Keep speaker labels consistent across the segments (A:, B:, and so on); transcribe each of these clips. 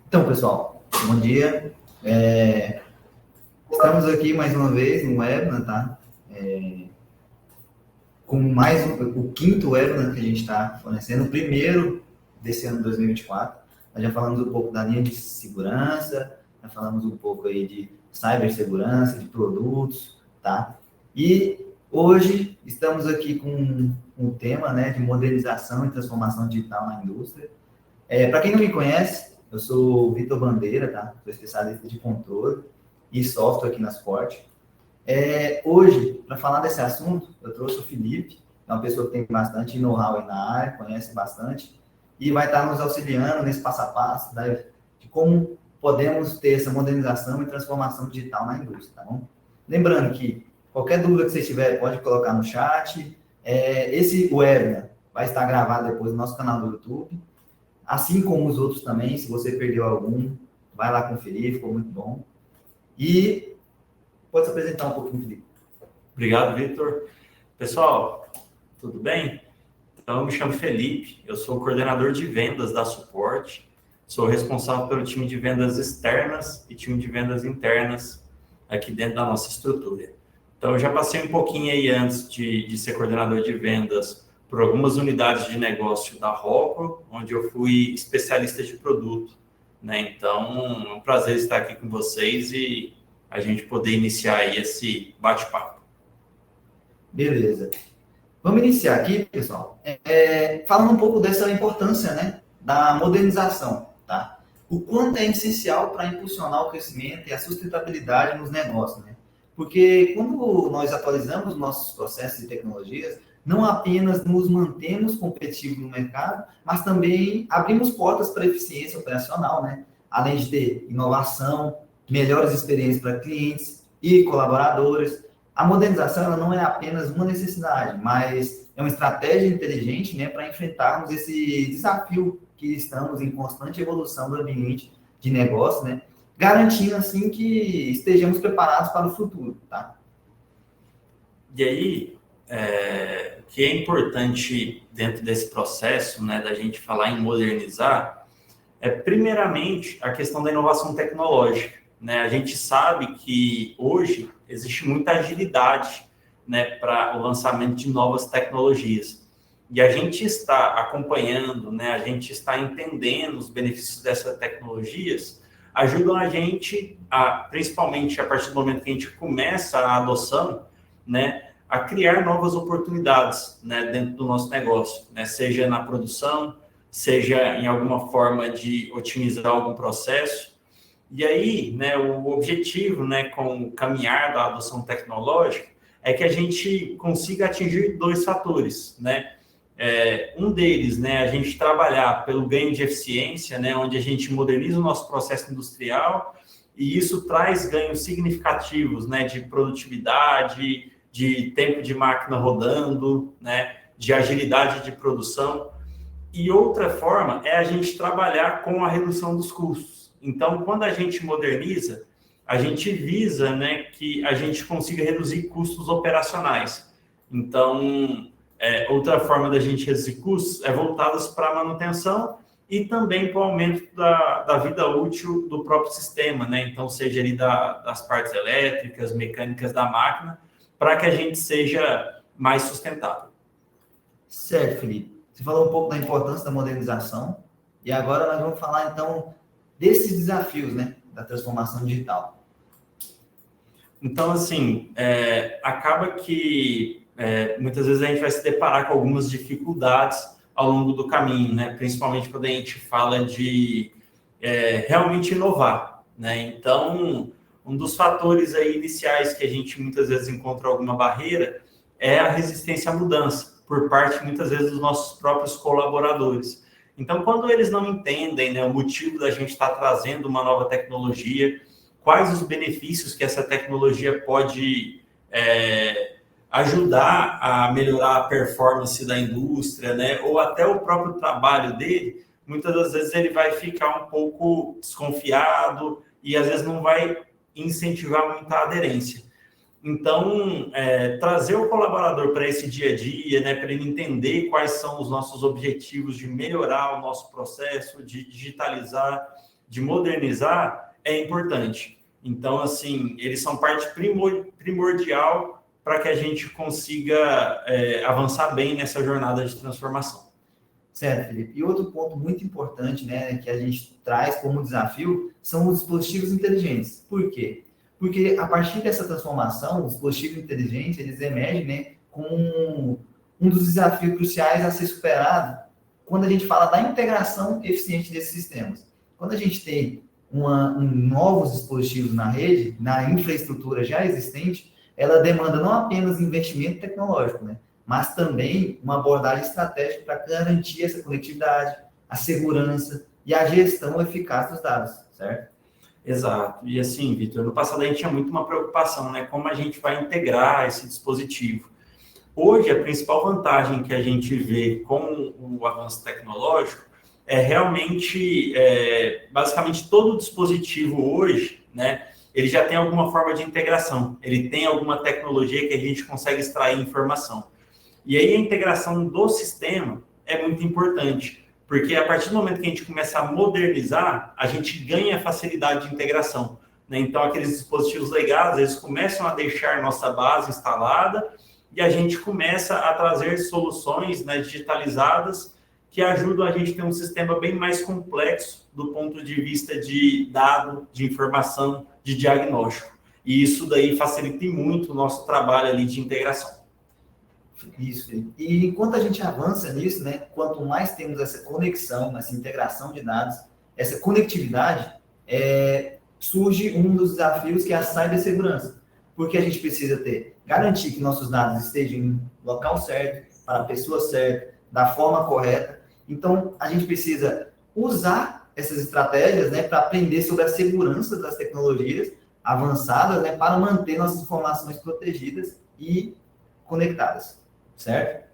A: Então, pessoal, bom dia. Estamos aqui mais uma vez no webinar, tá? Com mais o quinto webinar que a gente está fornecendo, o primeiro desse ano 2024. Nós já falamos um pouco da linha de segurança, já falamos um pouco aí de cibersegurança, de produtos, tá? E hoje estamos aqui com um tema, né, de modernização e transformação digital na indústria. Para quem não me conhece, eu sou o Vitor Bandeira, tá? Sou especialista de controle e software aqui na Sport. Hoje, para falar desse assunto, eu trouxe o Felipe, que é uma pessoa que tem bastante know-how aí na área, conhece bastante, e vai estar nos auxiliando nesse passo a passo, né, de como podemos ter essa modernização e transformação digital na indústria, tá bom? Lembrando que qualquer dúvida que você tiver, pode colocar no chat. Esse webinar vai estar gravado depois no nosso canal do YouTube, assim como os outros também. Se você perdeu algum, vai lá conferir, ficou muito bom. E pode se apresentar um pouquinho, Felipe.
B: Obrigado, Vitor. Pessoal, tudo bem? Então, eu me chamo Felipe, eu sou o coordenador de vendas da Support, sou responsável pelo time de vendas externas e time de vendas internas aqui dentro da nossa estrutura. Então, eu já passei um pouquinho aí antes de ser coordenador de vendas por algumas unidades de negócio da Rockwell, onde eu fui especialista de produto, né? Então, é um prazer estar aqui com vocês e a gente poder iniciar aí esse bate-papo.
A: Beleza. Vamos iniciar aqui, pessoal, falando um pouco dessa importância, né, da modernização, tá? O quanto é essencial para impulsionar o crescimento e a sustentabilidade nos negócios, né? Porque quando nós atualizamos nossos processos e tecnologias, não apenas nos mantemos competitivos no mercado, mas também abrimos portas para eficiência operacional, né? Além de ter inovação, melhores experiências para clientes e colaboradores. A modernização ela não é apenas uma necessidade, mas é uma estratégia inteligente, né, para enfrentarmos esse desafio que estamos em constante evolução do ambiente de negócio, né, garantindo assim que estejamos preparados para o futuro, tá?
B: E aí, o que é importante dentro desse processo, né, da gente falar em modernizar, é primeiramente a questão da inovação tecnológica, né? A gente sabe que hoje existe muita agilidade, né, para o lançamento de novas tecnologias. E a gente está acompanhando, né, a gente está entendendo os benefícios dessas tecnologias, ajudam a gente, principalmente a partir do momento que a gente começa a adoção, né, a criar novas oportunidades, né, dentro do nosso negócio, né, seja na produção, seja em alguma forma de otimizar algum processo. E aí, né, o objetivo, né, com o caminhar da adoção tecnológica é que a gente consiga atingir dois fatores, né? Um deles, né, a gente trabalhar pelo ganho de eficiência, né, onde a gente moderniza o nosso processo industrial e isso traz ganhos significativos, né, de produtividade, de tempo de máquina rodando, né, de agilidade de produção. E outra forma é a gente trabalhar com a redução dos custos. Então, quando a gente moderniza, a gente visa, né, que a gente consiga reduzir custos operacionais. Então, outra forma da gente reduzir custos é voltadas para a manutenção e também para o aumento da vida útil do próprio sistema, né? Então, seja ali das partes elétricas, mecânicas da máquina, para que a gente seja mais sustentável.
A: Certo, Felipe. Você falou um pouco da importância da modernização e agora nós vamos falar, então, desses desafios, né, da transformação digital.
B: Então, assim, acaba que muitas vezes a gente vai se deparar com algumas dificuldades ao longo do caminho, né? Principalmente quando a gente fala de realmente inovar, né? Então, um dos fatores aí iniciais que a gente muitas vezes encontra alguma barreira é a resistência à mudança, por parte, muitas vezes, dos nossos próprios colaboradores. Então, quando eles não entendem, né, o motivo da gente estar trazendo uma nova tecnologia, quais os benefícios que essa tecnologia pode ajudar a melhorar a performance da indústria, né, ou até o próprio trabalho dele, muitas das vezes ele vai ficar um pouco desconfiado e, às vezes, não vai incentivar muita aderência. Então, trazer o colaborador para esse dia a dia, né, para ele entender quais são os nossos objetivos de melhorar o nosso processo, de digitalizar, de modernizar é importante. Então, assim, eles são parte primordial para que a gente consiga avançar bem nessa jornada de transformação.
A: Certo, Felipe. E outro ponto muito importante, né, que a gente traz como desafio são os dispositivos inteligentes. Por quê? Porque a partir dessa transformação, os dispositivos inteligentes, eles emergem, né, com um dos desafios cruciais a ser superado quando a gente fala da integração eficiente desses sistemas. Quando a gente tem novos dispositivos na rede, na infraestrutura já existente, ela demanda não apenas investimento tecnológico, né, mas também uma abordagem estratégica para garantir essa conectividade, a segurança e a gestão eficaz dos dados, certo?
B: Exato. E assim, Vitor, no passado a gente tinha muito uma preocupação, né? Como a gente vai integrar esse dispositivo. Hoje, a principal vantagem que a gente vê com o avanço tecnológico é realmente, basicamente, todo o dispositivo hoje, né? Ele já tem alguma forma de integração. Ele tem alguma tecnologia que a gente consegue extrair informação. E aí a integração do sistema é muito importante, porque a partir do momento que a gente começa a modernizar, a gente ganha facilidade de integração, né? Então, aqueles dispositivos legados, eles começam a deixar nossa base instalada e a gente começa a trazer soluções, né, digitalizadas que ajudam a gente a ter um sistema bem mais complexo do ponto de vista de dado, de informação, de diagnóstico. E isso daí facilita muito o nosso trabalho ali de integração.
A: Isso. E enquanto a gente avança nisso, né, quanto mais temos essa conexão, essa integração de dados, essa conectividade, surge um dos desafios que é a cibersegurança. Porque a gente precisa garantir que nossos dados estejam no local certo, para a pessoa certa, da forma correta. Então, a gente precisa usar essas estratégias, né, para aprender sobre a segurança das tecnologias avançadas, né, para manter nossas informações protegidas e conectadas. Certo?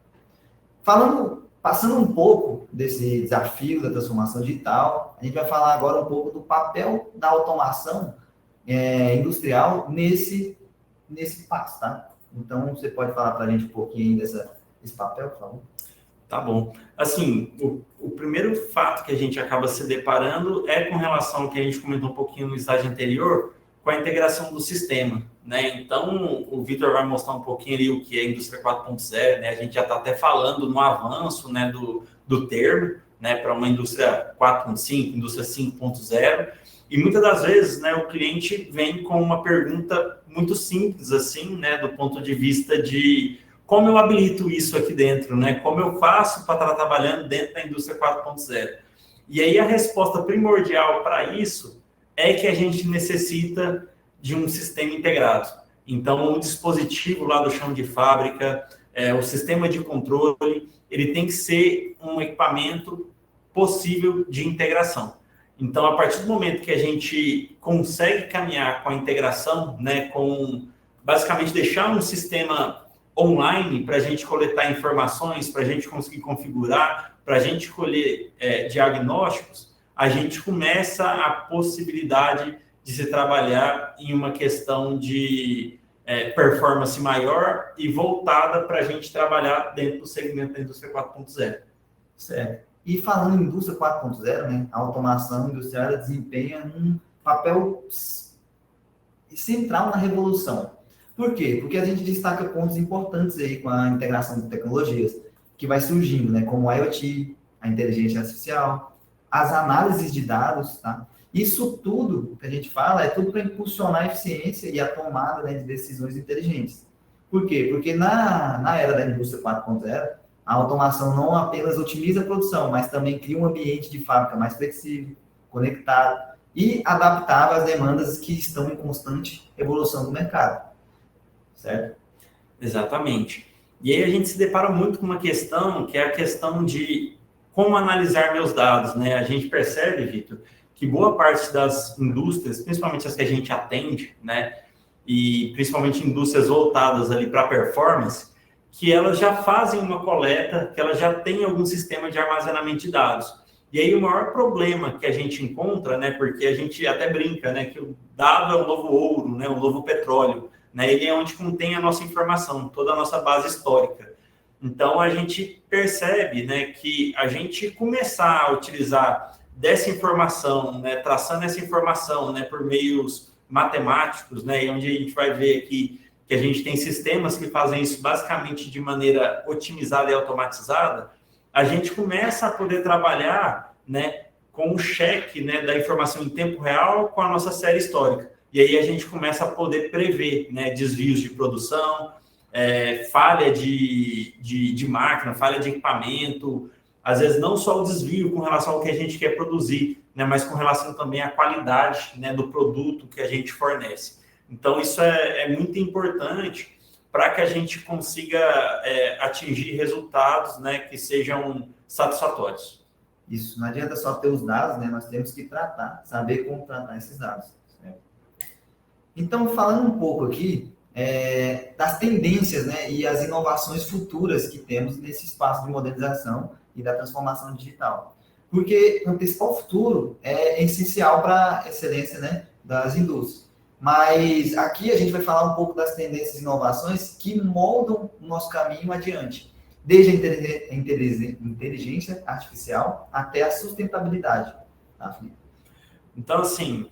A: Passando um pouco desse desafio da transformação digital, a gente vai falar agora um pouco do papel da automação industrial nesse passo, tá? Então, você pode falar para a gente um pouquinho desse papel, por favor?
B: Tá bom. Assim, o primeiro fato que a gente acaba se deparando é com relação ao que a gente comentou um pouquinho no estágio anterior, com a integração do sistema, né? Então, o Vitor vai mostrar um pouquinho ali o que é a indústria 4.0, né? A gente já está até falando no avanço, né, do termo, né, para uma indústria 4.5, indústria 5.0, e muitas das vezes, né, o cliente vem com uma pergunta muito simples, assim, né, do ponto de vista de como eu habilito isso aqui dentro, né? Como eu faço para estar trabalhando dentro da indústria 4.0? E aí a resposta primordial para isso é que a gente necessita de um sistema integrado. Então, o dispositivo lá do chão de fábrica, o sistema de controle, ele tem que ser um equipamento possível de integração. Então, a partir do momento que a gente consegue caminhar com a integração, né, com basicamente deixar um sistema online para a gente coletar informações, para a gente conseguir configurar, para a gente colher diagnósticos, a gente começa a possibilidade de se trabalhar em uma questão de performance maior e voltada para a gente trabalhar dentro do segmento da indústria 4.0.
A: Certo. E falando em indústria 4.0, né, a automação industrial desempenha um papel central na revolução. Por quê? Porque a gente destaca pontos importantes aí com a integração de tecnologias que vai surgindo, né, como o IoT, a inteligência artificial, as análises de dados, tá? Isso tudo que a gente fala é tudo para impulsionar a eficiência e a tomada, né, de decisões inteligentes. Por quê? Porque na era da indústria 4.0, a automação não apenas otimiza a produção, mas também cria um ambiente de fábrica mais flexível, conectado e adaptável às demandas que estão em constante evolução do mercado. Certo?
B: Exatamente. E aí a gente se depara muito com uma questão, que é a questão de como analisar meus dados, né? A gente percebe, Vitor, que boa parte das indústrias, principalmente as que a gente atende, né, e principalmente indústrias voltadas ali para performance, que elas já fazem uma coleta, que elas já têm algum sistema de armazenamento de dados. E aí o maior problema que a gente encontra, né, porque a gente até brinca, né, que o dado é o novo ouro, né, o novo petróleo, né, ele é onde contém a nossa informação, toda a nossa base histórica. Então, a gente percebe, né, que a gente começar a utilizar dessa informação, né, traçando essa informação, né, por meios matemáticos, né, e onde a gente vai ver que a gente tem sistemas que fazem isso basicamente de maneira otimizada e automatizada, a gente começa a poder trabalhar, né, com o cheque, né, da informação em tempo real com a nossa série histórica. E aí a gente começa a poder prever, né, desvios de produção, falha de máquina, falha de equipamento, às vezes não só o desvio com relação ao que a gente quer produzir, né, mas com relação também à qualidade, né, do produto que a gente fornece. Então, isso é muito importante para que a gente consiga atingir resultados, né, que sejam satisfatórios.
A: Isso, não adianta só ter os dados, né? Nós temos que saber como tratar esses dados. Certo? Então, falando um pouco aqui das tendências, né, e as inovações futuras que temos nesse espaço de modernização e da transformação digital. Porque antecipar o futuro é essencial para a excelência, né, das indústrias. Mas aqui a gente vai falar um pouco das tendências e inovações que moldam o nosso caminho adiante, desde a inteligência artificial até a sustentabilidade. Tá, Felipe?
B: Então, assim,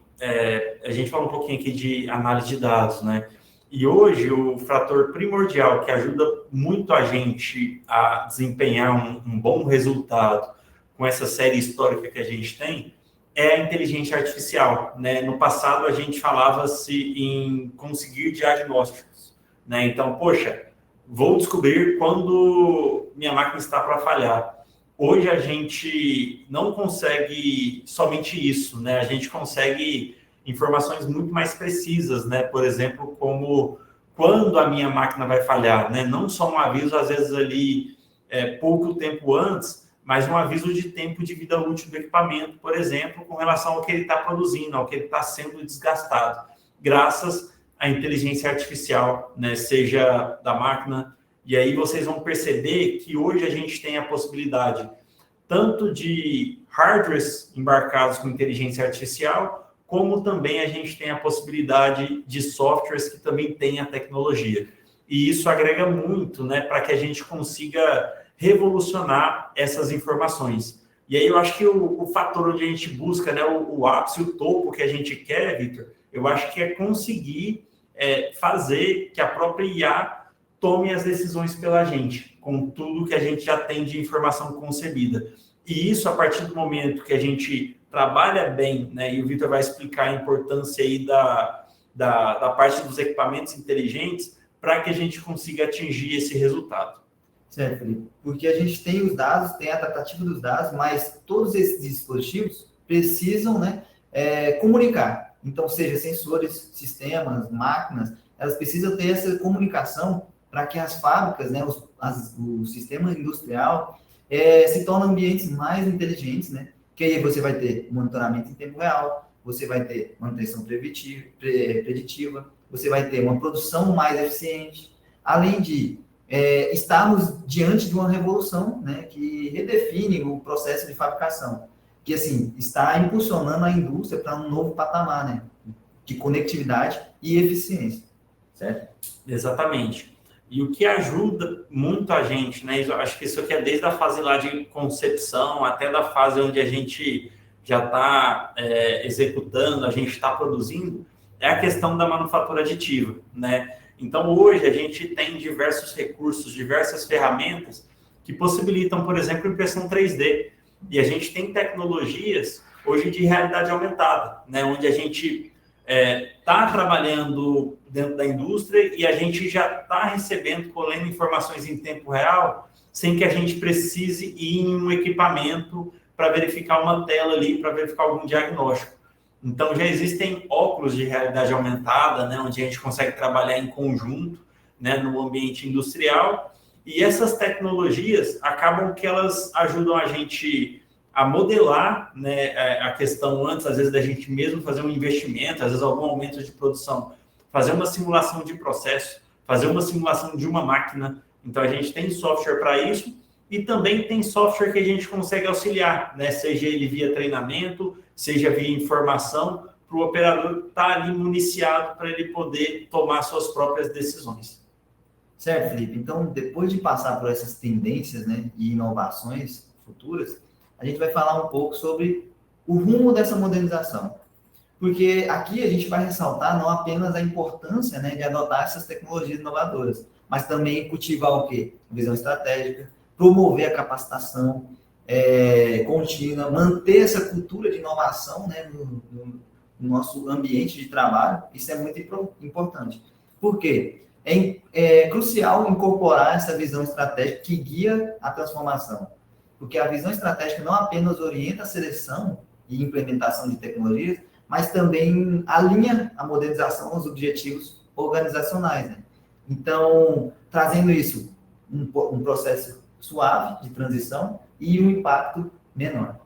B: a gente fala um pouquinho aqui de análise de dados, né? E hoje o fator primordial que ajuda muito a gente a desempenhar um bom resultado com essa série histórica que a gente tem é a inteligência artificial, né? No passado a gente falava-se em conseguir diagnósticos, né? Então, poxa, vou descobrir quando minha máquina está para falhar. Hoje a gente não consegue somente isso, né? A gente consegue informações muito mais precisas, né? Por exemplo, como quando a minha máquina vai falhar, né? Não só um aviso, às vezes ali pouco tempo antes, mas um aviso de tempo de vida útil do equipamento, por exemplo, com relação ao que ele está produzindo, ao que ele está sendo desgastado, graças à inteligência artificial, né? Seja da máquina. E aí vocês vão perceber que hoje a gente tem a possibilidade tanto de hardwares embarcados com inteligência artificial, como também a gente tem a possibilidade de softwares que também têm a tecnologia. E isso agrega muito, né, para que a gente consiga revolucionar essas informações. E aí eu acho que o fator onde a gente busca, né, o ápice, o topo que a gente quer, Victor, eu acho que é conseguir fazer que a própria IA tome as decisões pela gente, com tudo que a gente já tem de informação concebida. E isso, a partir do momento que a gente trabalha bem, né, e o Victor vai explicar a importância aí da parte dos equipamentos inteligentes, para que a gente consiga atingir esse resultado.
A: Certo, Felipe. Porque a gente tem os dados, tem a tratativa dos dados, mas todos esses dispositivos precisam, né, comunicar. Então, seja sensores, sistemas, máquinas, elas precisam ter essa comunicação para que as fábricas, né, o sistema industrial se tornem ambientes mais inteligentes, né? Que aí você vai ter monitoramento em tempo real, você vai ter manutenção preditiva, você vai ter uma produção mais eficiente, além de estarmos diante de uma revolução, né, que redefine o processo de fabricação, que assim está impulsionando a indústria para um novo patamar, né, de conectividade e eficiência, certo?
B: Exatamente. E o que ajuda muito a gente, né? Eu acho que isso aqui é desde a fase lá de concepção até da fase onde a gente já está executando, a gente está produzindo, é a questão da manufatura aditiva, né? Então, hoje, a gente tem diversos recursos, diversas ferramentas que possibilitam, por exemplo, impressão 3D. E a gente tem tecnologias, hoje, de realidade aumentada, né? Onde a gente está trabalhando dentro da indústria e a gente já está recebendo, colhendo informações em tempo real, sem que a gente precise ir em um equipamento para verificar uma tela ali, para verificar algum diagnóstico. Então, já existem óculos de realidade aumentada, né, onde a gente consegue trabalhar em conjunto, né, no ambiente industrial, e essas tecnologias acabam que elas ajudam a gente a modelar, né, a questão antes, às vezes, da gente mesmo fazer um investimento, às vezes algum aumento de produção, fazer uma simulação de processo, fazer uma simulação de uma máquina. Então, a gente tem software para isso e também tem software que a gente consegue auxiliar, né, seja ele via treinamento, seja via informação, para o operador estar ali municiado para ele poder tomar suas próprias decisões.
A: Certo, Felipe. Então, depois de passar por essas tendências, né, e inovações futuras, a gente vai falar um pouco sobre o rumo dessa modernização. Porque aqui a gente vai ressaltar não apenas a importância, né, de adotar essas tecnologias inovadoras, mas também cultivar o quê? Visão estratégica, promover a capacitação contínua, manter essa cultura de inovação, né, no nosso ambiente de trabalho. Isso é muito importante. Por quê? É crucial incorporar essa visão estratégica que guia a transformação. Porque a visão estratégica não apenas orienta a seleção e implementação de tecnologias, mas também alinha a modernização aos objetivos organizacionais, né? Então, trazendo isso, um processo suave de transição e um impacto menor.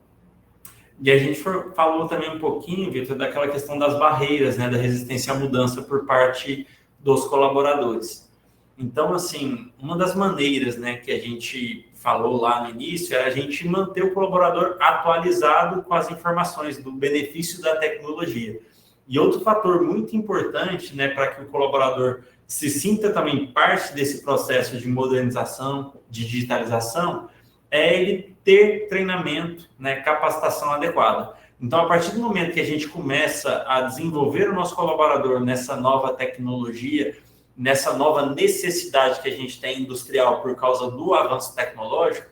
B: E a gente falou também um pouquinho, Vitor, daquela questão das barreiras, né, da resistência à mudança por parte dos colaboradores. Então, assim, uma das maneiras, né, que a gente falou lá no início é a gente manter o colaborador atualizado com as informações do benefício da tecnologia. E outro fator muito importante, né, para que o colaborador se sinta também parte desse processo de modernização, de digitalização, é ele ter treinamento, né, capacitação adequada. Então, a partir do momento que a gente começa a desenvolver o nosso colaborador nessa nova tecnologia, nessa nova necessidade que a gente tem industrial por causa do avanço tecnológico,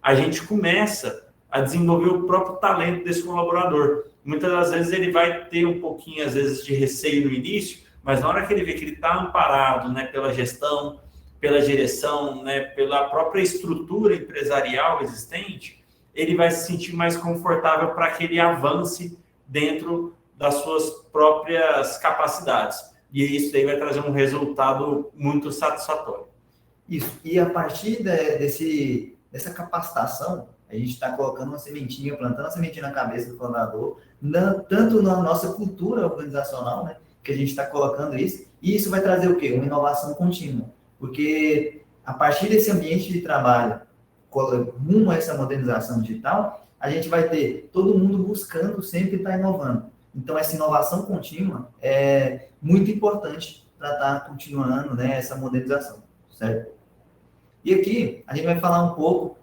B: a gente começa a desenvolver o próprio talento desse colaborador. Muitas das vezes ele vai ter um pouquinho, às vezes, de receio no início, mas na hora que ele vê que ele está amparado, né, pela gestão, pela direção, né, pela própria estrutura empresarial existente, ele vai se sentir mais confortável para que ele avance dentro das suas próprias capacidades. E isso aí vai trazer um resultado muito satisfatório.
A: Isso. E a partir dessa capacitação, a gente está colocando uma sementinha, plantando uma sementinha na cabeça do colaborador, tanto na nossa cultura organizacional, né, que a gente está colocando isso, e isso vai trazer o quê? Uma inovação contínua. Porque a partir desse ambiente de trabalho, rumo a essa modernização digital, a gente vai ter todo mundo buscando sempre estar inovando. Então, essa inovação contínua é muito importante para estar continuando, né, essa modernização, certo? E aqui, a gente vai falar um pouco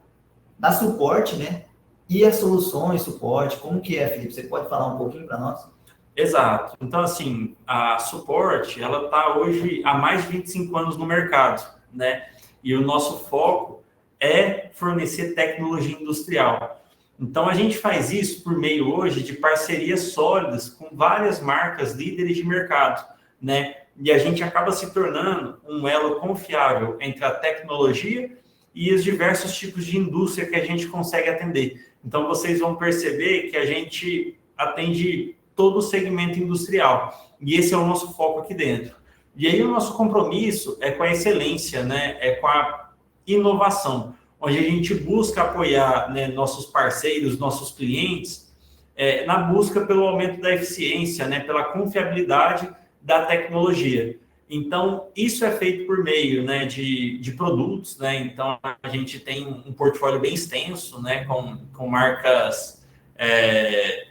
A: da suporte, né, e as soluções, suporte, como que é, Felipe? Você pode falar um pouquinho para nós?
B: Exato. Então, assim, a Suporte, ela está hoje há mais de 25 anos no mercado, né? E o nosso foco é fornecer tecnologia industrial. Então, a gente faz isso por meio hoje de parcerias sólidas com várias marcas líderes de mercado, né? E a gente acaba se tornando um elo confiável entre a tecnologia e os diversos tipos de indústria que a gente consegue atender. Então, vocês vão perceber que a gente atende todo o segmento industrial. E esse é o nosso foco aqui dentro. E aí o nosso compromisso é com a excelência, né? É com a inovação, onde a gente busca apoiar, né, nossos parceiros, nossos clientes, na busca pelo aumento da eficiência, né, pela confiabilidade da tecnologia. Então, isso é feito por meio, né, de produtos, né? Então, a gente tem um portfólio bem extenso, né, com marcas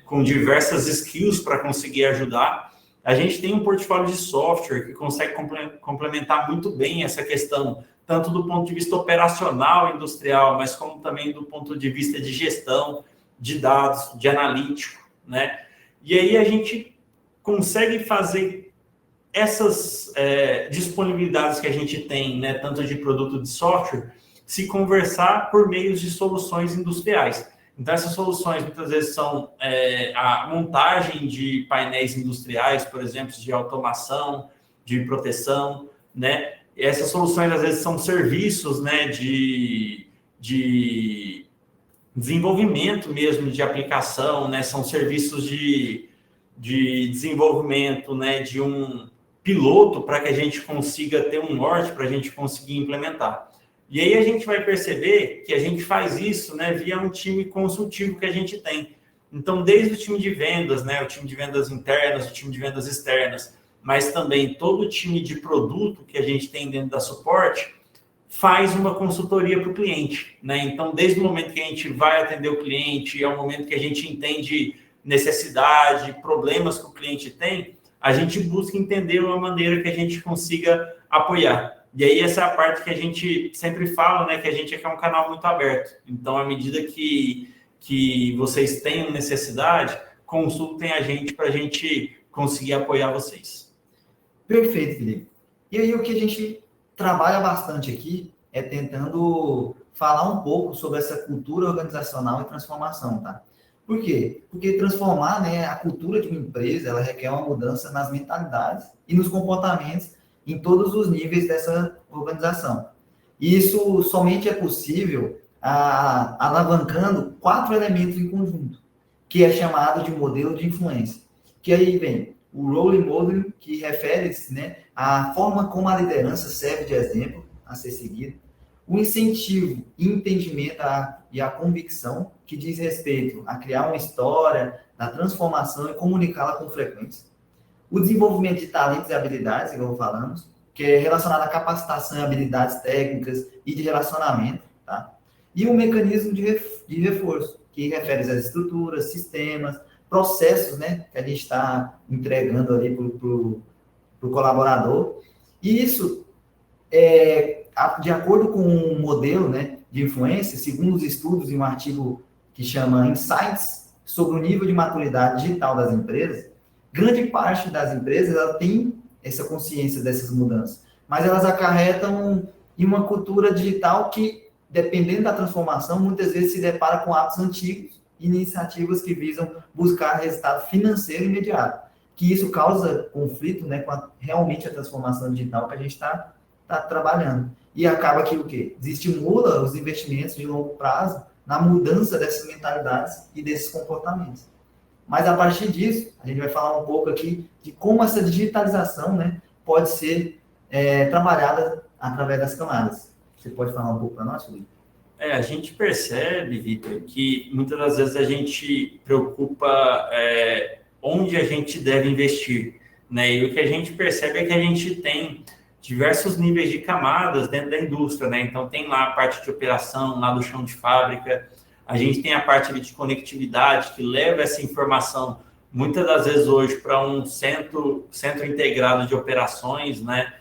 B: com diversas skills para conseguir ajudar. A gente tem um portfólio de software que consegue complementar muito bem essa questão, tanto do ponto de vista operacional, industrial, mas como também do ponto de vista de gestão, de dados, de analítico, né? E aí a gente consegue fazer essas disponibilidades que a gente tem, né, tanto de produto de software, se conversar por meios de soluções industriais. Então, essas soluções muitas vezes são a montagem de painéis industriais, por exemplo, de automação, de proteção, né? E essas soluções, às vezes, são serviços, né, de desenvolvimento mesmo de aplicação, né? São serviços de desenvolvimento, né, de um piloto para que a gente consiga ter um norte, para a gente conseguir implementar. E aí a gente vai perceber que a gente faz isso, né, via um time consultivo que a gente tem. Então, desde o time de vendas, né, o time de vendas internas, o time de vendas externas, mas também todo o time de produto que a gente tem dentro da Suporte, faz uma consultoria para o cliente, né? Então, desde o momento que a gente vai atender o cliente, é o momento que a gente entende necessidade, problemas que o cliente tem, a gente busca entender uma maneira que a gente consiga apoiar. E aí essa é a parte que a gente sempre fala, né, que a gente aqui é um canal muito aberto. Então, à medida que que vocês tenham necessidade, consultem a gente para a gente conseguir apoiar vocês.
A: Perfeito, Felipe. E aí o que a gente trabalha bastante aqui é tentando falar um pouco sobre essa cultura organizacional e transformação, tá? Por quê? Porque transformar, né, a cultura de uma empresa, ela requer uma mudança nas mentalidades e nos comportamentos em todos os níveis dessa organização. E isso somente é possível alavancando 4 elementos em conjunto, que é chamado de modelo de influência. Que aí vem o role model, que refere-se, né, à forma como a liderança serve de exemplo a ser seguido. O incentivo, entendimento e a convicção, que diz respeito a criar uma história da transformação e comunicá-la com frequência. O desenvolvimento de talentos e habilidades, igual falamos, que é relacionado à capacitação e habilidades técnicas e de relacionamento, tá? E o mecanismo de reforço, que refere às estruturas, sistemas, processos, né, que a gente está entregando ali para o colaborador. E isso de acordo com um modelo, né, de influência, segundo os estudos em um artigo que chama Insights sobre o nível de maturidade digital das empresas, grande parte das empresas ela tem essa consciência dessas mudanças, mas elas acarretam em uma cultura digital que, dependendo da transformação, muitas vezes se depara com atos antigos, iniciativas que visam buscar resultado financeiro imediato, que isso causa conflito, né, com realmente a transformação digital que a gente está trabalhando. E acaba que o quê? Desestimula os investimentos de longo prazo na mudança dessas mentalidades e desses comportamentos. Mas a partir disso, a gente vai falar um pouco aqui de como essa digitalização, né, pode ser trabalhada através das camadas. Você pode falar um pouco para nós, Felipe?
B: A gente percebe, Vitor, que muitas das vezes a gente preocupa onde a gente deve investir, né? E o que a gente percebe é que a gente tem diversos níveis de camadas dentro da indústria, né? Então, tem lá a parte de operação, lá do chão de fábrica, a gente tem a parte de conectividade, que leva essa informação, muitas das vezes hoje, para um centro integrado de operações, né?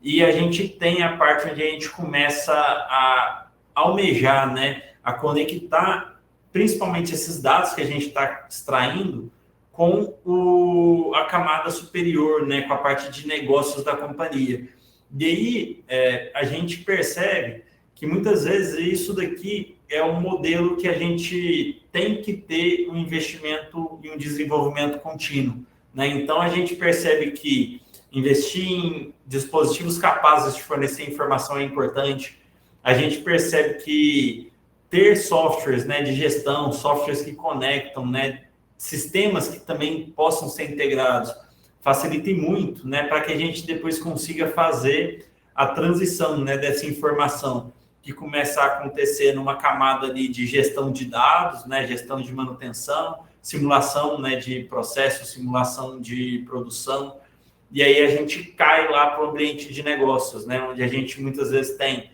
B: E a gente tem a parte onde a gente começa a almejar, né? A conectar, principalmente esses dados que a gente está extraindo, com a camada superior, né? Com a parte de negócios da companhia. E aí, a gente percebe que muitas vezes isso daqui é um modelo que a gente tem que ter um investimento e um desenvolvimento contínuo, né? Então, a gente percebe que investir em dispositivos capazes de fornecer informação é importante. A gente percebe que ter softwares, né, de gestão, softwares que conectam, né, sistemas que também possam ser integrados, facilite muito, né, para que a gente depois consiga fazer a transição, né, dessa informação que começa a acontecer numa camada ali de gestão de dados, né, gestão de manutenção, simulação, né, de processo, simulação de produção, e aí a gente cai lá para o ambiente de negócios, né, onde a gente muitas vezes tem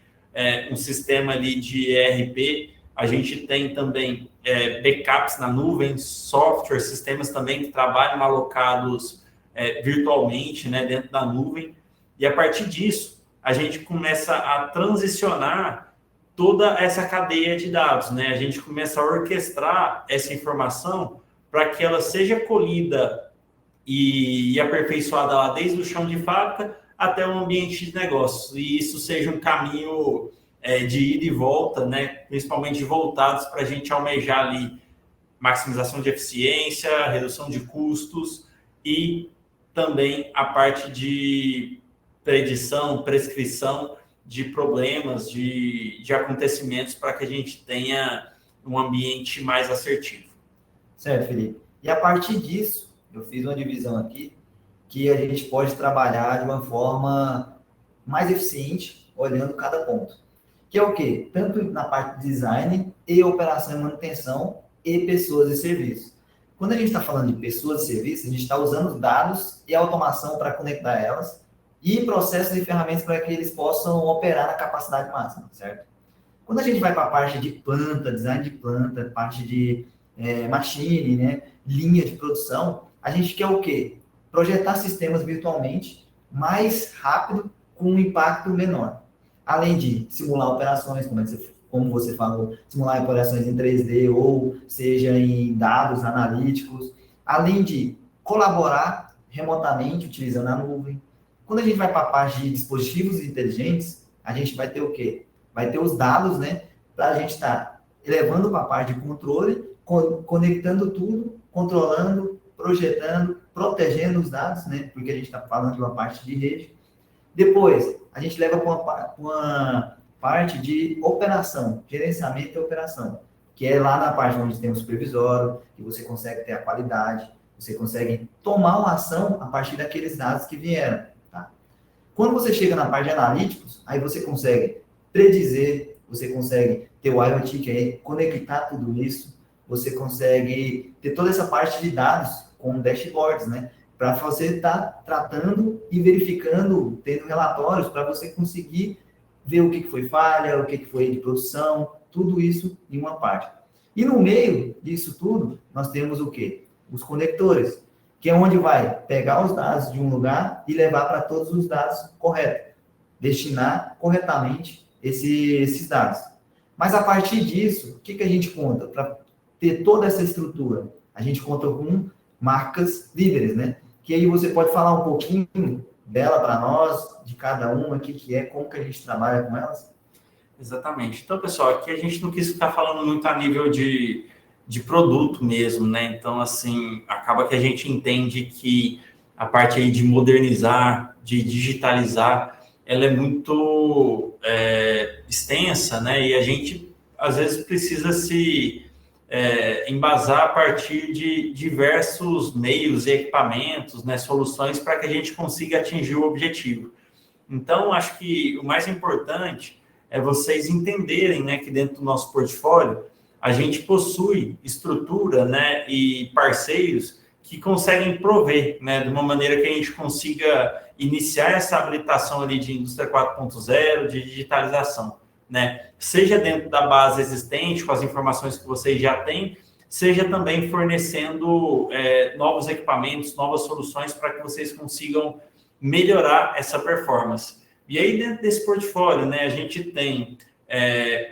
B: um sistema ali de ERP, a gente tem também backups na nuvem, software, sistemas também que trabalham alocados virtualmente, né, dentro da nuvem, e a partir disso, a gente começa a transicionar toda essa cadeia de dados, né? A gente começa a orquestrar essa informação para que ela seja colhida e aperfeiçoada lá desde o chão de fábrica até o ambiente de negócios, e isso seja um caminho de ida e volta, né? Principalmente voltados para a gente almejar ali maximização de eficiência, redução de custos e também a parte de predição, prescrição de problemas, de acontecimentos para que a gente tenha um ambiente mais assertivo.
A: Certo, Felipe. E a partir disso, eu fiz uma divisão aqui que a gente pode trabalhar de uma forma mais eficiente, olhando cada ponto. Que é o quê? Tanto na parte de design e operação e manutenção e pessoas e serviços. Quando a gente está falando de pessoas e serviços, a gente está usando dados e automação para conectar elas e processos e ferramentas para que eles possam operar na capacidade máxima, certo? Quando a gente vai para a parte de planta, design de planta, parte de machine, né, linha de produção, a gente quer o quê? Projetar sistemas virtualmente mais rápido, com um impacto menor. Além de simular operações, como você como você falou, simular operações em 3D ou seja em dados analíticos, além de colaborar remotamente utilizando a nuvem. Quando a gente vai para a parte de dispositivos inteligentes, a gente vai ter o quê? Vai ter os dados, né, para a gente estar elevando para a parte de controle, conectando tudo, controlando, projetando, protegendo os dados, né, porque a gente está falando de uma parte de rede. Depois, a gente leva para uma parte de operação, gerenciamento e operação, que é lá na parte onde tem o supervisório, que você consegue ter a qualidade, você consegue tomar uma ação a partir daqueles dados que vieram. Tá? Quando você chega na parte de analíticos, aí você consegue predizer, você consegue ter o IoT, que é conectar tudo isso, você consegue ter toda essa parte de dados com dashboards, né? Para você estar tratando e verificando, tendo relatórios para você conseguir ver o que foi falha, o que foi de produção, tudo isso em uma parte. E no meio disso tudo, nós temos o quê? Os conectores, que é onde vai pegar os dados de um lugar e levar para todos os dados corretos, destinar corretamente esses dados. Mas a partir disso, o que a gente conta? Para ter toda essa estrutura, a gente conta com marcas líderes, né? Que aí você pode falar um pouquinho dela para nós, de cada uma, o que é, como que a gente trabalha com elas?
B: Exatamente. Então, pessoal, aqui a gente não quis ficar falando muito a nível de produto mesmo, né? Então, assim, acaba que a gente entende que a parte aí de modernizar, de digitalizar, ela é muito extensa, né? E a gente, às vezes, precisa se embasar a partir de diversos meios e equipamentos, né? Soluções para que a gente consiga atingir o objetivo. Então, acho que o mais importante é vocês entenderem, né, que dentro do nosso portfólio a gente possui estrutura, né, e parceiros que conseguem prover, né, de uma maneira que a gente consiga iniciar essa habilitação ali de indústria 4.0, de digitalização, né, seja dentro da base existente, com as informações que vocês já têm, seja também fornecendo novos equipamentos, novas soluções para que vocês consigam melhorar essa performance. E aí, dentro desse portfólio, né, a gente tem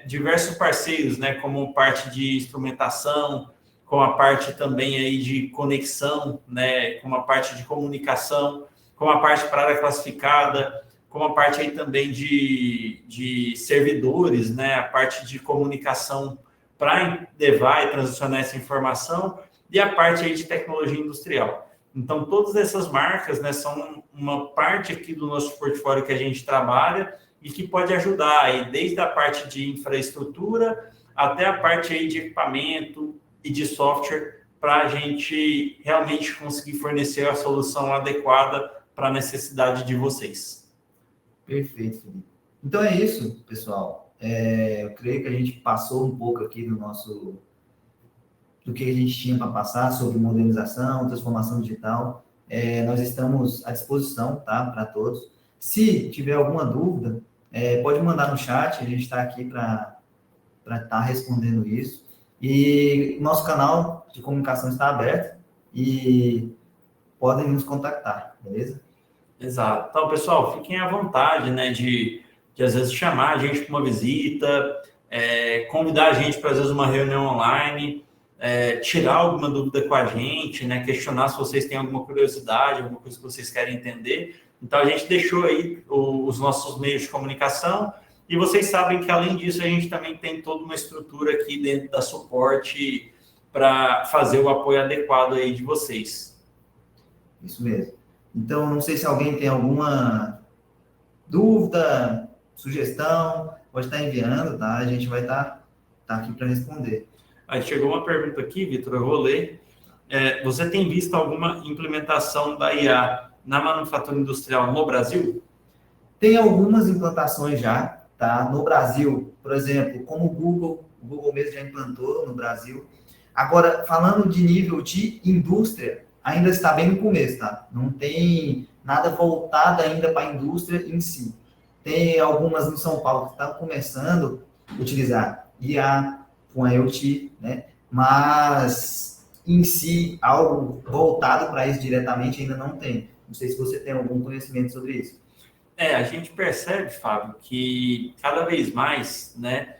B: diversos parceiros, né, como parte de instrumentação, com a parte também aí de conexão, né, com a parte de comunicação, com a parte para área classificada, com a parte aí também de servidores, né, a parte de comunicação para levar e transicionar essa informação, e a parte aí de tecnologia industrial. Então, todas essas marcas, né, são uma parte aqui do nosso portfólio que a gente trabalha e que pode ajudar aí, desde a parte de infraestrutura até a parte aí de equipamento e de software, para a gente realmente conseguir fornecer a solução adequada para a necessidade de vocês.
A: Perfeito, Felipe. Então é isso, pessoal. Eu creio que a gente passou um pouco aqui do que a gente tinha para passar sobre modernização, transformação digital. Nós estamos à disposição, tá, para todos. Se tiver alguma dúvida, pode mandar no chat, a gente está aqui para estar respondendo isso. E nosso canal de comunicação está aberto e podem nos contactar, beleza?
B: Exato. Então, pessoal, fiquem à vontade, né, de às vezes chamar a gente para uma visita, convidar a gente para às vezes uma reunião online, tirar alguma dúvida com a gente, né, questionar se vocês têm alguma curiosidade, alguma coisa que vocês querem entender. Então, a gente deixou aí os nossos meios de comunicação e vocês sabem que, além disso, a gente também tem toda uma estrutura aqui dentro da suporte para fazer o apoio adequado aí de vocês.
A: Isso mesmo. Então, não sei se alguém tem alguma dúvida, sugestão, pode estar enviando, tá? A gente vai estar aqui para responder.
B: Aí chegou uma pergunta aqui, Vitor, eu vou ler. Você tem visto alguma implementação da IA na manufatura industrial no Brasil?
A: Tem algumas implantações já, tá? No Brasil, por exemplo, como o Google mesmo já implantou no Brasil. Agora, falando de nível de indústria, ainda está bem no começo, tá? Não tem nada voltado ainda para a indústria em si. Tem algumas no São Paulo que estão começando a utilizar IA com IoT, né? Mas em si, algo voltado para isso diretamente ainda não tem. Não sei se você tem algum conhecimento sobre isso.
B: A gente percebe, Fábio, que cada vez mais, né,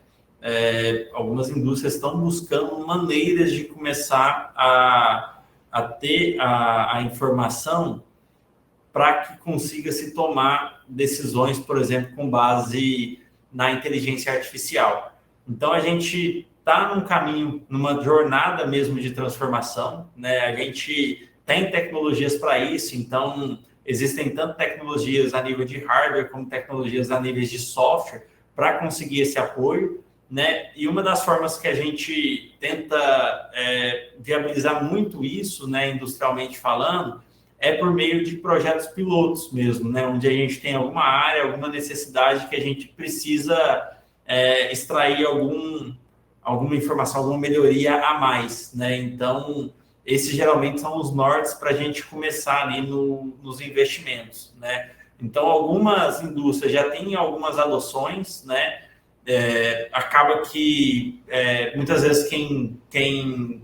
B: algumas indústrias estão buscando maneiras de começar a ter a informação para que consiga se tomar decisões, por exemplo, com base na inteligência artificial. Então, a gente está num caminho, numa jornada mesmo de transformação, né? A gente tem tecnologias para isso, então existem tanto tecnologias a nível de hardware como tecnologias a nível de software para conseguir esse apoio, né? E uma das formas que a gente tenta viabilizar muito isso, né, industrialmente falando, é por meio de projetos pilotos mesmo, né? Onde a gente tem alguma área, alguma necessidade que a gente precisa extrair alguma informação, alguma melhoria a mais, né? Então, esses geralmente são os nortes para a gente começar ali nos investimentos, né? Então, algumas indústrias já têm algumas adoções, né? Acaba que muitas vezes quem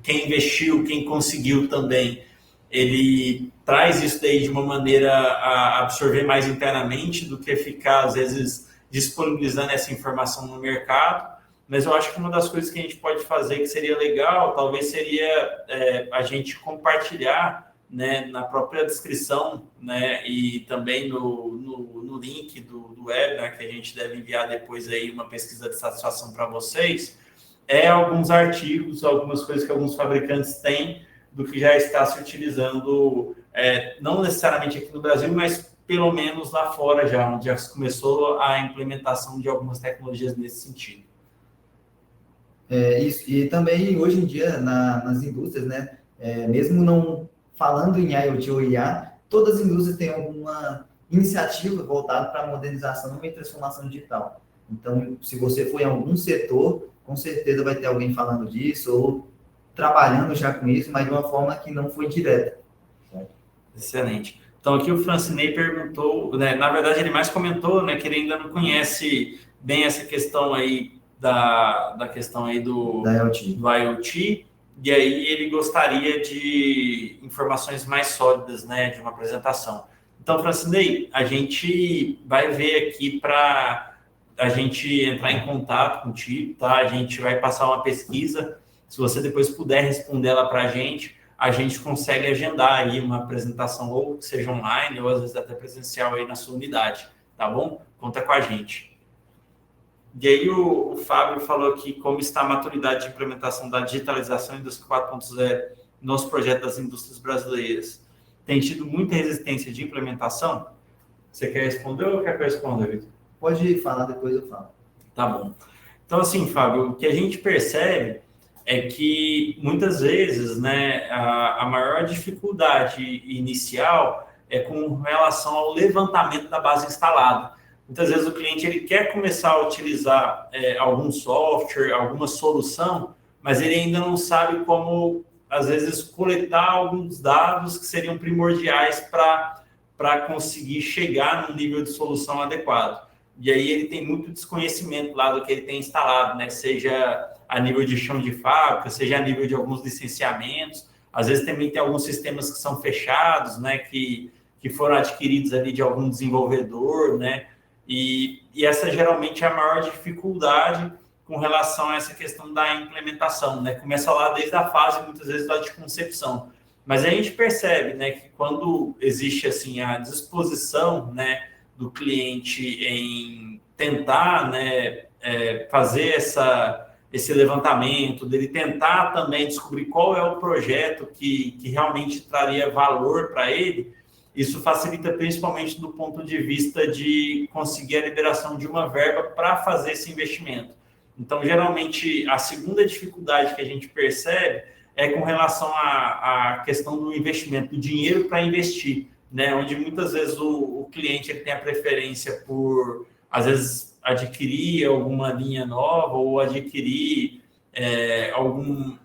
B: investiu, quem conseguiu também, ele traz isso daí de uma maneira a absorver mais internamente do que ficar, às vezes, disponibilizando essa informação no mercado. Mas eu acho que uma das coisas que a gente pode fazer que seria legal, talvez seria a gente compartilhar, né, na própria descrição, né, e também no link do webinar, que a gente deve enviar depois aí uma pesquisa de satisfação para vocês, alguns artigos, algumas coisas que alguns fabricantes têm do que já está se utilizando, não necessariamente aqui no Brasil, mas pelo menos lá fora já, onde já começou a implementação de algumas tecnologias nesse sentido.
A: Isso, e também hoje em dia nas indústrias, né, mesmo não falando em IoT ou IA, todas as indústrias têm alguma iniciativa voltada para a modernização e transformação digital. Então, se você for em algum setor, com certeza vai ter alguém falando disso ou trabalhando já com isso, mas de uma forma que não foi direta.
B: Certo? Excelente. Então, aqui o Francinei perguntou, né, na verdade ele mais comentou, né, que ele ainda não conhece bem essa questão aí da questão aí do IoT, e aí ele gostaria de informações mais sólidas, né, de uma apresentação. Então, Francinei, a gente vai ver aqui para a gente entrar em contato contigo, tá? A gente vai passar uma pesquisa, se você depois puder responder ela para a gente consegue agendar aí uma apresentação, ou que seja online, ou às vezes até presencial aí na sua unidade, tá bom? Conta com a gente. E aí o Fábio falou aqui como está a maturidade de implementação da digitalização e Indústria 4.0 nos projetos das indústrias brasileiras. Tem tido muita resistência de implementação? Você quer responder ou quer que eu responda, Vitor?
A: Pode falar, depois eu falo.
B: Tá bom. Então, assim, Fábio, o que a gente percebe é que muitas vezes, né, a maior dificuldade inicial é com relação ao levantamento da base instalada. Muitas vezes o cliente ele quer começar a utilizar algum software, alguma solução, mas ele ainda não sabe como, às vezes, coletar alguns dados que seriam primordiais para conseguir chegar num nível de solução adequado. E aí ele tem muito desconhecimento lá do que ele tem instalado, né? Seja a nível de chão de fábrica, seja a nível de alguns licenciamentos. Às vezes também tem alguns sistemas que são fechados, né? Que foram adquiridos ali de algum desenvolvedor, né? E essa geralmente é a maior dificuldade com relação a essa questão da implementação, né? Começa lá desde a fase, muitas vezes, lá de concepção. Mas a gente percebe, né, que quando existe, assim, a disposição, né, do cliente em tentar, né, fazer esse levantamento, dele tentar também descobrir qual é o projeto que realmente traria valor para ele, isso facilita principalmente do ponto de vista de conseguir a liberação de uma verba para fazer esse investimento. Então, geralmente, a segunda dificuldade que a gente percebe é com relação à questão do investimento, do dinheiro para investir, né? Onde muitas vezes o cliente ele tem a preferência por, às vezes, adquirir alguma linha nova ou adquirir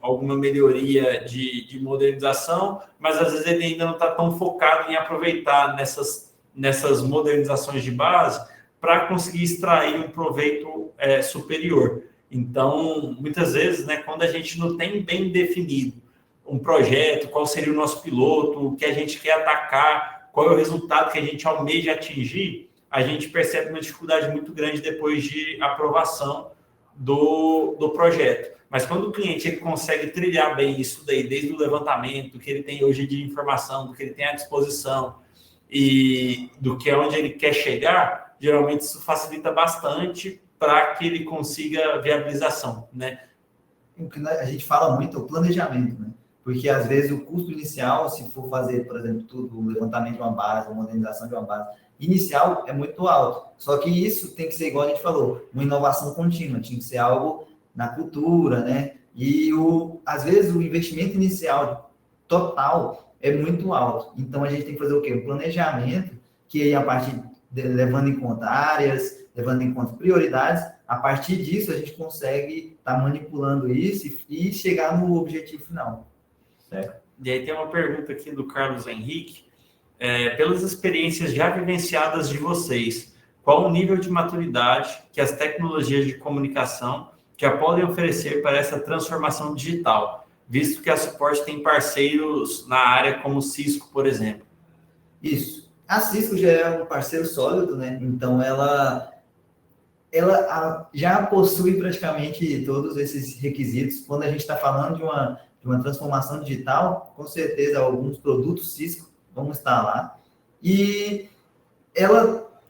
B: alguma melhoria de modernização, mas às vezes ele ainda não está tão focado em aproveitar nessas modernizações de base para conseguir extrair um proveito superior. Então, muitas vezes, né, quando a gente não tem bem definido um projeto, qual seria o nosso piloto, o que a gente quer atacar, qual é o resultado que a gente almeja atingir, a gente percebe uma dificuldade muito grande depois de aprovação do projeto. Mas quando o cliente ele consegue trilhar bem isso daí, desde o levantamento, do que ele tem hoje de informação, do que ele tem à disposição e do que é onde ele quer chegar, geralmente isso facilita bastante para que ele consiga viabilização, né?
A: O que a gente fala muito é o planejamento, né? Porque às vezes o custo inicial, se for fazer, por exemplo, tudo, o levantamento de uma base, a modernização de uma base, inicial é muito alto. Só que isso tem que ser, igual a gente falou, uma inovação contínua, tinha que ser algo na cultura, né? E às vezes o investimento inicial total é muito alto. Então a gente tem que fazer o quê? Um planejamento que aí a partir levando em conta áreas, levando em conta prioridades, a partir disso a gente consegue estar manipulando isso e chegar no objetivo final. Certo?
B: E aí tem uma pergunta aqui do Carlos Henrique. Pelas experiências já vivenciadas de vocês, qual o nível de maturidade que as tecnologias de comunicação já podem oferecer para essa transformação digital, visto que a Suporte tem parceiros na área como Cisco, por exemplo?
A: Isso. A Cisco já é um parceiro sólido, né? Então, ela já possui praticamente todos esses requisitos. Quando a gente está falando de uma transformação digital, com certeza alguns produtos Cisco vão estar lá. E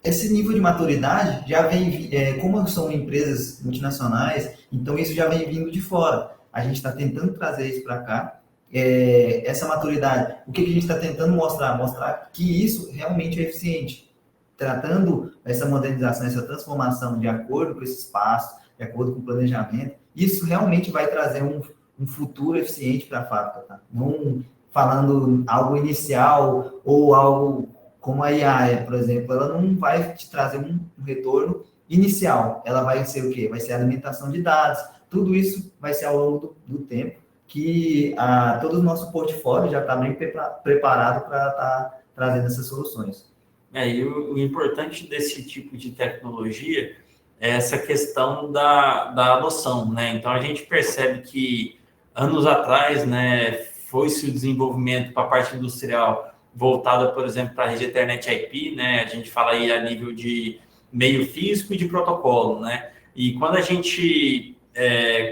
A: esse nível de maturidade já vem, como são empresas multinacionais, então isso já vem vindo de fora. A gente está tentando trazer isso para cá. Essa maturidade, o que a gente está tentando mostrar? Mostrar que isso realmente é eficiente. Tratando essa modernização, essa transformação de acordo com esse espaço, de acordo com o planejamento, isso realmente vai trazer um futuro eficiente para a fábrica. Tá? Não falando algo inicial ou algo como a IA, por exemplo, ela não vai te trazer um retorno inicial. Ela vai ser o quê? Vai ser a alimentação de dados. Tudo isso vai ser ao longo do tempo que todo o nosso portfólio já está bem preparado para estar trazendo essas soluções.
B: E o importante desse tipo de tecnologia é essa questão da adoção, né? Então, a gente percebe que anos atrás, né, foi-se o desenvolvimento para a parte industrial voltada, por exemplo, para a rede Ethernet IP, né? A gente fala aí a nível de meio físico e de protocolo, né? E quando a gente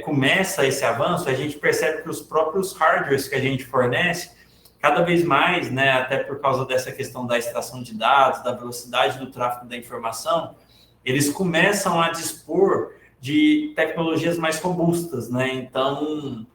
B: começa esse avanço, a gente percebe que os próprios hardwares que a gente fornece, cada vez mais, né, até por causa dessa questão da extração de dados, da velocidade do tráfego da informação, eles começam a dispor de tecnologias mais robustas, né? Então,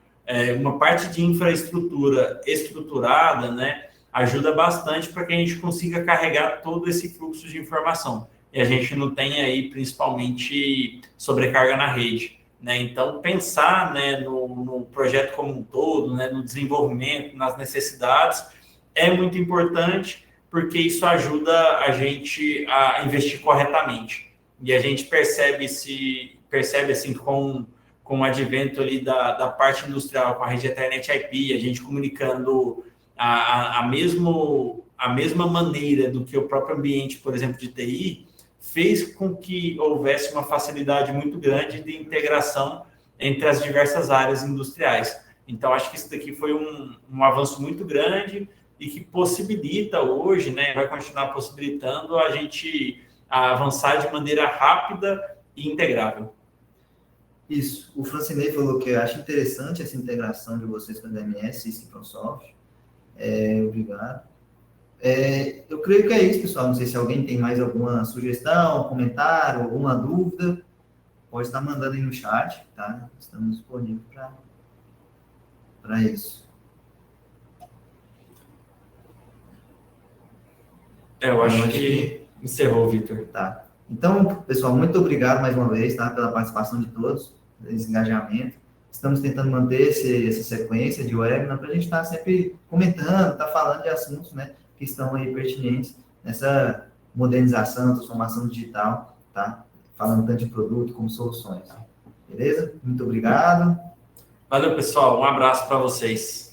B: uma parte de infraestrutura estruturada, né, ajuda bastante para que a gente consiga carregar todo esse fluxo de informação. E a gente não tenha aí, principalmente, sobrecarga na rede, né? Então, pensar, né, no projeto como um todo, né, no desenvolvimento, nas necessidades, é muito importante, porque isso ajuda a gente a investir corretamente. E a gente percebe assim, com o advento ali da parte industrial, com a rede Ethernet IP, a gente comunicando a mesma maneira do que o próprio ambiente, por exemplo, de TI, fez com que houvesse uma facilidade muito grande de integração entre as diversas áreas industriais. Então, acho que isso daqui foi um avanço muito grande e que possibilita hoje, né, vai continuar possibilitando a gente avançar de maneira rápida e integrável.
A: Isso. O Francinei falou que eu acho interessante essa integração de vocês com a DMS, Cisco e ProSoft. Obrigado. Eu creio que é isso, pessoal. Não sei se alguém tem mais alguma sugestão, comentário, alguma dúvida. Pode estar mandando aí no chat, tá? Estamos disponíveis para isso.
B: Eu acho que encerrou, Vitor.
A: Tá. Então, pessoal, muito obrigado mais uma vez, tá? Pela participação de todos, esse engajamento. Estamos tentando manter essa sequência de webinar para a gente estar sempre comentando, estar falando de assuntos, né, que estão aí pertinentes nessa modernização, transformação digital, tá? Falando tanto de produto como soluções. Beleza? Muito obrigado.
B: Valeu, pessoal. Um abraço para vocês.